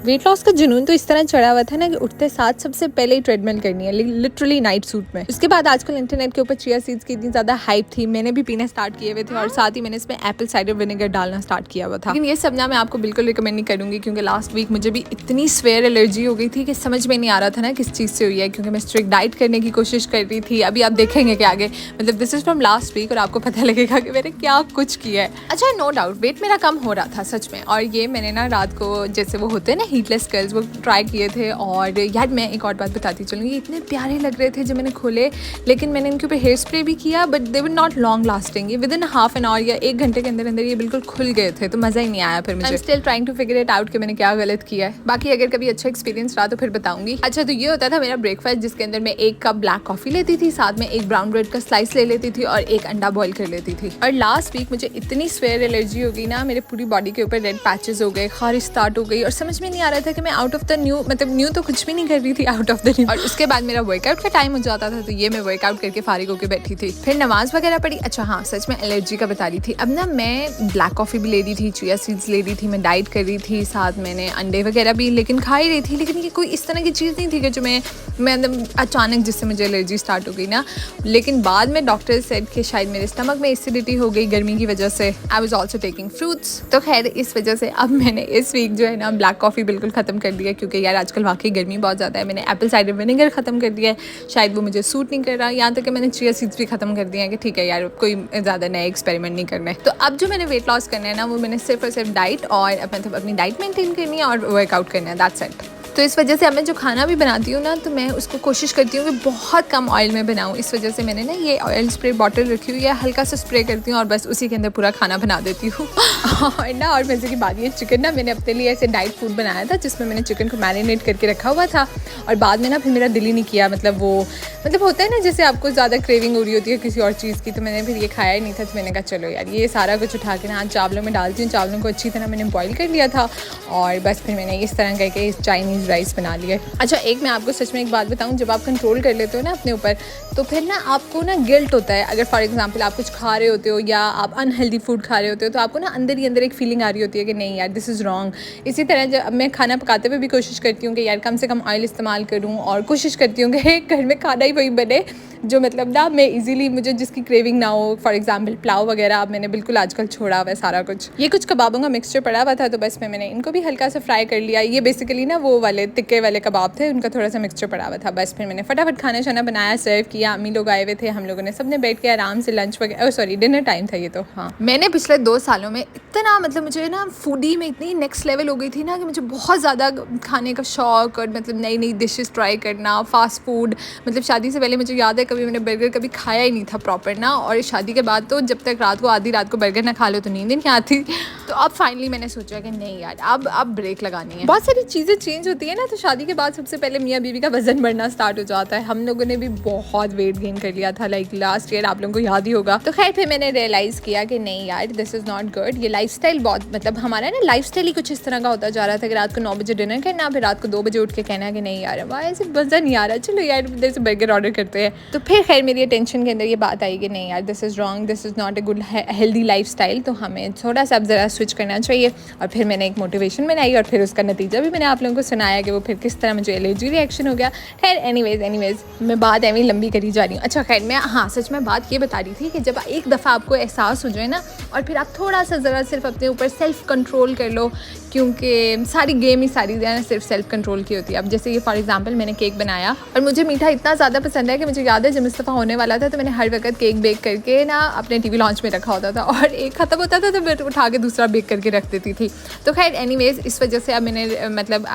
Weight loss का जुनून तो इस तरह चढ़ा हुआ था ना कि उठते साथ सबसे पहले ही ट्रेडमिल करनी है, लिटरली नाइट सूट में। उसके बाद आजकल इंटरनेट के ऊपर चिया सीड्स की इतनी ज़्यादा हाइप थी, मैंने भी पीना स्टार्ट किए हुए थे और साथ ही मैंने इसमें एप्पल साइडर विनेगर डालना स्टार्ट किया हुआ था। लेकिन ये सब ना मैं आपको बिल्कुल रिकमेंड नहीं करूँगी, क्योंकि लास्ट वीक मुझे भी इतनी स्वेयर एलर्जी हो गई थी कि समझ में नहीं आ रहा था ना किस चीज़ से हुई है, क्योंकि मैं स्ट्रिक्ट डाइट करने की कोशिश कर रही थी। अभी आप देखेंगे कि आगे मतलब this is from last week और आपको पता लगेगा कि मैंने क्या कुछ किया है। अच्छा, नो डाउट वेट मेरा कम हो रहा था सच में, और ये मैंने ना रात को जैसे वो होते हैं ना हीटलेस कर्ल्स, वो ट्राई किए थे। और यार मैं एक और बात बताती चलूँगी, ये इतने प्यारे लग रहे थे जब मैंने खोले, लेकिन मैंने इनके ऊपर हेयर स्प्रे भी किया but they were not long lasting. ये within half an hour या 1 घंटे के अंदर अंदर ये बिल्कुल खुल गए थे, तो मज़ा ही नहीं आया फिर मुझे। I am still trying to figure it out कि मैंने क्या गलत किया है। बाकी अगर कभी अच्छा एक्सपीरियंस रहा तो फिर बताऊंगी। अच्छा, तो ये होता था मेरा ब्रेकफास्ट, जिसके अंदर मैं 1 कप ब्लैक कॉफ़ी लेती थी, साथ में 1 ब्राउन ब्रेड का स्लाइस ले लेती थी और 1 अंडा बॉईल कर लेती थी। और लास्ट वीक मुझे इतनी स्वेयर एलर्जी हो गई ना, मेरे पूरी बॉडी के ऊपर रेड पैचेस हो गए, खारिश स्टार्ट हो गई और समझ में नहीं आ रहा था कि मैं आउट ऑफ द न्यू, मतलब न्यू तो कुछ भी नहीं कर रही थी, आउट ऑफ द न्यू। और उसके बाद मेरा वर्कआउट का टाइम हो जाता था, तो ये मैं वर्कआउट करके फारिग होकर बैठी थी, फिर नमाज वगैरह पढ़ी। अच्छा हाँ, सच में एलर्जी का बता रही थी। अब ना मैं ब्लैक कॉफ़ी भी ले रही थी, चिया सीड्स ले रही थी, मैं डाइट कर रही थी, साथ मैंने अंडे वगैरह भी लेकिन खा ही रही थी, लेकिन ये कोई इस तरह की चीज़ नहीं थी कि जो मैं अचानक जिससे मुझे एलर्जी स्टार्ट हो गई ना। लेकिन बाद में डॉक्टर सेड कि शायद मेरे स्टमक में एसिडिटी हो गई गर्मी की वजह से। I was also taking fruits, तो खैर इस वजह से अब मैंने इस वीक जो है ना ब्लैक कॉफ़ी बिल्कुल ख़त्म कर दिया, क्योंकि यार आजकल वाकई गर्मी बहुत ज़्यादा है। मैंने एप्पल साइडर विनेगर ख़त्म कर दिया है, शायद वो मुझे सूट नहीं कर रहा। यहाँ तक कि मैंने चिया सीड्स भी ख़त्म कर दिया है कि ठीक है यार कोई ज़्यादा नए एक्सपेरिमेंट नहीं करने। तो अब जो मैंने वेट लॉस करना है ना, वो मैंने सिर्फ और सिर्फ डाइट और मतलब अपनी डाइट मेंटेन करनी है और वर्कआउट करना है, दैट्स इट। तो इस वजह से अब मैं जो खाना भी बनाती हूँ ना, तो मैं उसको कोशिश करती हूँ कि बहुत कम ऑयल में बनाऊँ। इस वजह से मैंने ना ये ऑयल स्प्रे बॉटल रखी हुई है, हल्का सा स्प्रे करती हूँ और बस उसी के अंदर पूरा खाना बना देती हूँ। और वैसे की बात, ये चिकन ना मैंने अपने लिए ऐसे डाइट फूड बनाया था, जिसमें मैंने चिकन को मैरिनेट करके रखा हुआ था और बाद में ना फिर मेरा दिल ही नहीं किया, मतलब होता है ना जैसे आपको ज़्यादा क्रेविंग हो रही होती है किसी और चीज़ की, तो मैंने फिर ये खाया ही नहीं था। तो मैंने कहा चलो यार ये सारा कुछ उठा के ना आज चावलों में डालती हूँ। चावलों को अच्छी तरह मैंने बॉईल कर लिया था और बस फिर मैंने इस तरह करके चाइनीज़ राइस बना लिए। अच्छा, एक मैं आपको सच में एक बात बताऊं, जब आप कंट्रोल कर लेते हो ना अपने ऊपर, तो फिर ना आपको ना गिल्ट होता है। अगर फॉर एग्जांपल आप कुछ खा रहे होते हो या आप अनहेल्दी फूड खा रहे होते हो, तो आपको ना अंदर ही अंदर एक फीलिंग आ रही होती है कि नहीं यार दिस इज़ रॉन्ग। इसी तरह जब मैं खाना पकाते हुए भी कोशिश करती हूँ कि यार कम से कम ऑयल इस्तेमाल करूँ और कोशिश करती हूँ कि घर में खाना ही वही बने जो मतलब ना मैं इजीली, मुझे जिसकी क्रेविंग ना हो। फॉर एग्जांपल पुलाव वगैरह अब मैंने बिल्कुल आजकल छोड़ा हुआ है सारा कुछ। ये कुछ कबाबों का मिक्सचर पड़ा हुआ था, तो बस मैंने इनको भी हल्का सा फ्राई कर लिया। ये बेसिकली ना वो वाले तिक्के वाले कबाब थे, उनका थोड़ा सा मिक्सचर पड़ा हुआ था। बस फिर मैंने फटाफट खाना शाना बनाया, सर्व किया। अम्मी लोग आए हुए थे, हम लोगों ने सबने बैठ के आराम से लंच वगैरह, सॉरी डिनर टाइम था ये तो। हाँ, मैंने पिछले 2 सालों में इतना मतलब मुझे ना फूडी में इतनी नेक्स्ट लेवल हो गई थी ना कि मुझे बहुत ज़्यादा खाने का शौक और मतलब नई नई डिशेस ट्राई करना, फास्ट फूड। मतलब शादी से पहले मुझे याद है कभी मैंने बर्गर कभी खाया ही नहीं था प्रॉपर ना, और शादी के बाद तो जब तक रात को आधी रात को बर्गर ना खा लो तो नींद नहीं आती। तो अब फाइनली मैंने सोचा कि नहीं यार अब ब्रेक लगानी है। बहुत सारी चीज़ें चेंज होती है ना, तो शादी के बाद सबसे पहले मियाँ बीवी का वजन बढ़ना स्टार्ट हो जाता है। हम लोगों ने भी बहुत वेट गेन कर लिया था लाइक लास्ट ईयर, आप लोगों को याद ही होगा। तो खैर फिर मैंने रियलाइज़ किया कि नहीं यार दिस इज़ नॉट गुड। ये लाइफस्टाइल बहुत मतलब हमारा ना लाइफस्टाइल ही कुछ इस तरह का होता जा रहा था कि रात को 9 बजे डिनर करना, फिर रात को 2 बजे उठ के कहना कि नहीं यार वाह ऐसे मज़ा नहीं आ रहा, चलो यार इधर से बर्गर ऑर्डर करते हैं। तो फिर खैर मेरी अटेंशन के अंदर ये बात आई कि नहीं यार this is wrong, this is not a good healthy lifestyle, तो हमें थोड़ा सा अब ज़रा स्विच करना चाहिए। और फिर मैंने एक मोटिवेशन बनाई और फिर उसका नतीजा भी मैंने आप लोगों को सुनाया कि वो फिर किस तरह मुझे एलर्जी रिएक्शन हो गया। खैर एनीवेज मैं बात ऐवी लंबी करी जा रही हूँ। अच्छा खैर मैं हाँ सच में बात ये बता रही थी कि जब एक दफ़ा आपको एहसास हो जाए ना, और फिर आप थोड़ा सा ज़रा सिर्फ अपने ऊपर सेल्फ कंट्रोल कर लो, क्योंकि सारी गेम ही सारी ना सिर्फ सेल्फ कंट्रोल की होती है। अब जैसे ये फॉर एग्जांपल मैंने केक बनाया और मुझे मीठा इतना ज़्यादा पसंद है कि मुझे याद है जब मुस्तफ़ा होने वाला था तो मैंने हर वक्त केक बेक करके ना अपने टीवी लॉन्च में रखा होता था, और एक ख़त्म होता था तो मैं उठा के दूसरा बेक करके रख देती थी। तो खैर एनीवेज इस वजह से अब मैंने मतलब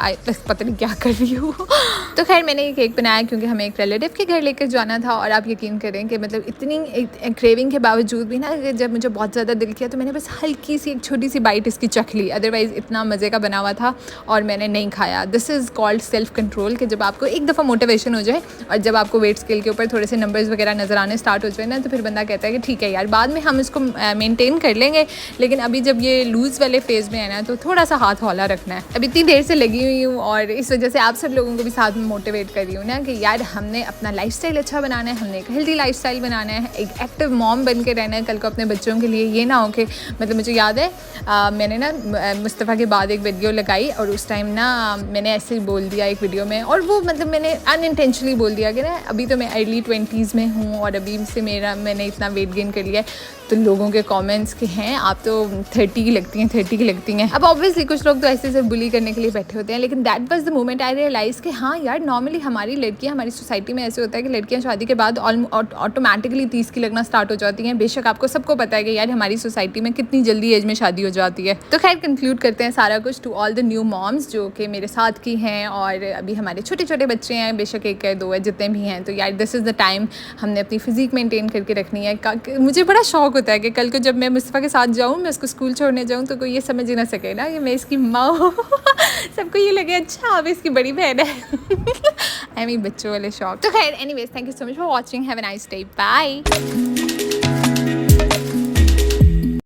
पता नहीं क्या कर रही हूँ। तो खैर मैंने ये केक बनाया क्योंकि हमें एक रिलेटिव के घर लेकर जाना था, और आप यकीन करें कि मतलब इतनी क्रेविंग के बावजूद भी ना जब मुझे बहुत ज़्यादा दिल किया तो मैंने बस हल्की सी एक छोटी सी बाइट इसकी चख ली, अदरवाइज़ इतना मज़े का बना हुआ था और मैंने नहीं खाया। This is called self control, कि जब आपको एक दफ़ा मोटिवेशन हो जाए और जब आपको वेट स्केल के ऊपर थोड़े से नंबर्स वगैरह नज़र आने स्टार्ट हो जाए ना, तो फिर बंदा कहता है कि ठीक है यार बाद में हम इसको मेंटेन कर लेंगे, लेकिन अभी जब ये लूज़ वाले फेज़ में है ना तो थोड़ा सा हाथ हौला रखना है। अभी इतनी देर से लगी हुई हूँ और इस वजह से आप सब लोगों को भी साथ में मोटिवेट कर रही हूँ ना कि यार हमने अपना लाइफस्टाइल अच्छा बनाना है, हमने एक हेल्दी लाइफस्टाइल बनाना है, एक एक्टिव मॉम बन के रहना है कल को अपने बच्चों के लिए। ये ना हो कि मतलब मुझे याद है मैंने ना मुस्तफ़ा के बाद बाद एक वीडियो लगाई और उस टाइम ना मैंने ऐसे ही बोल दिया एक वीडियो में, और वो मतलब मैंने अनइंटेंशनली बोल दिया कि ना अभी तो मैं अर्ली 20s में हूँ और अभी से मैंने इतना वेट गेन कर लिया है। तो लोगों के कमेंट्स के हैं आप तो 30 की लगती हैं, 30 की लगती हैं। अब ऑब्वियसली कुछ लोग तो ऐसे सिर्फ बुली करने के लिए बैठे होते हैं, लेकिन that was the moment I realise कि हाँ यार, नॉर्मली हमारी लड़कियां, हमारी सोसाइटी में ऐसे होता है कि लड़कियां शादी के बाद ऑटोमेटिकली 30 की लगना स्टार्ट हो जाती हैं। बेशक आपको सबको पता है कि यार हमारी सोसाइटी में कितनी जल्दी एज में शादी हो जाती है। तो खैर कंक्लूड करते हैं सारा कुछ to all the new moms जो कि मेरे साथ की हैं और अभी हमारे छोटे छोटे बच्चे हैं, बेशक 1 है 2 है, जितने भी हैं। तो यार दिस इज़ द टाइम हमने अपनी फिजिक मेंटेन करके रखनी है। मुझे बड़ा शौक होता है कि कल को जब मैं मुस्तफ़ा के साथ जाऊँ, मैं उसको स्कूल छोड़ने जाऊँ, तो कोई ये समझ ही ना सके ना कि मैं इसकी माँ हूँ। सबको ये लगे अच्छा अब इसकी बड़ी बहन है। बच्चों वाले शौक। तो खैर anyways, thank you so much for watching, have a nice day, bye.